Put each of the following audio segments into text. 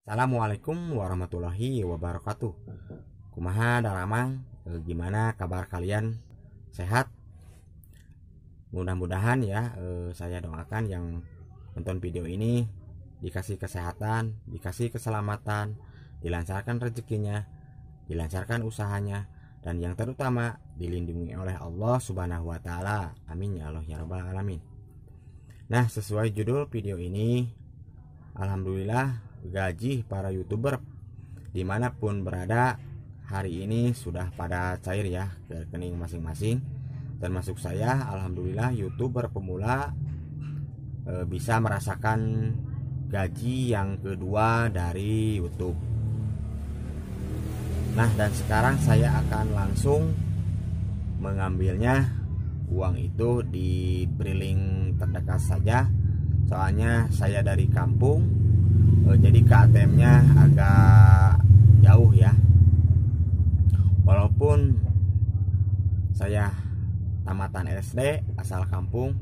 Assalamualaikum warahmatullahi wabarakatuh. Kumaha daramang, gimana kabar kalian? Sehat? Mudah-mudahan ya, saya doakan yang nonton video ini dikasih kesehatan, dikasih keselamatan, dilancarkan rezekinya, dilancarkan usahanya, dan yang terutama dilindungi oleh Allah Subhanahu wa Ta'ala. Amin ya Allah ya Rabbal Alamin. Nah, sesuai judul video ini, alhamdulillah gaji para YouTuber dimanapun berada hari ini sudah pada cair ya ke rekening masing-masing, termasuk saya. Alhamdulillah YouTuber pemula bisa merasakan gaji yang kedua dari YouTube. Nah, dan sekarang saya akan langsung mengambilnya. Uang itu di Briling terdekat saja, soalnya saya dari kampung, jadi ke ATM-nya agak jauh ya. Walaupun saya tamatan SD asal kampung,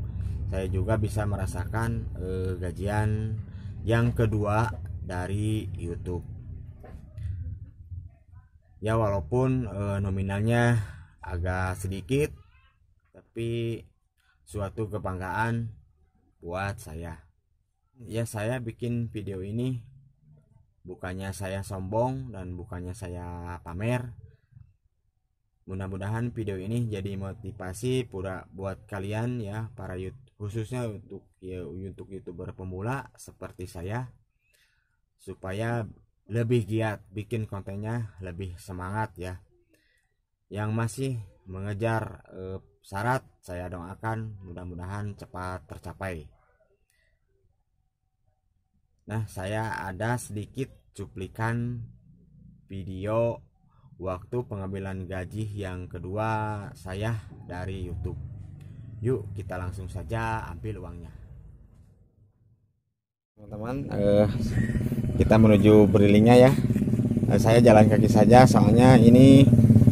saya juga bisa merasakan gajian yang kedua dari YouTube. Ya, walaupun nominalnya agak sedikit, tapi suatu kebanggaan buat saya. Ya, saya bikin video ini bukannya saya sombong dan bukannya saya pamer. Mudah-mudahan video ini jadi motivasi buat kalian ya, para khususnya untuk YouTuber pemula seperti saya, supaya lebih giat bikin kontennya, lebih semangat ya. Yang masih mengejar syarat, saya doakan mudah-mudahan cepat tercapai. Nah, saya ada sedikit cuplikan video waktu pengambilan gaji yang kedua saya dari YouTube. Yuk kita langsung saja ambil uangnya. Teman-teman, kita menuju Brilingnya ya. Saya jalan kaki saja soalnya ini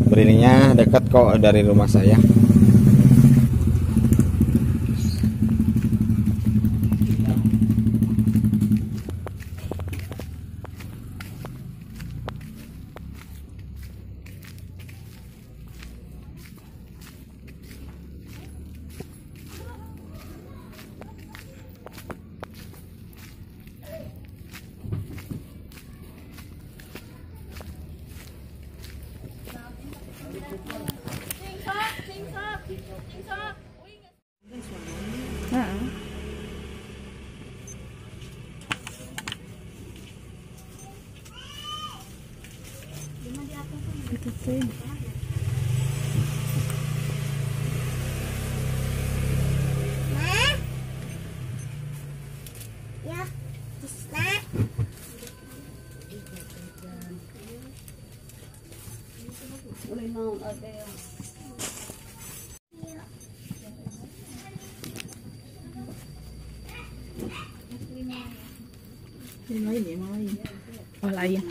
Brilingnya dekat kok dari rumah saya. Lain ya, lain. Oh lain.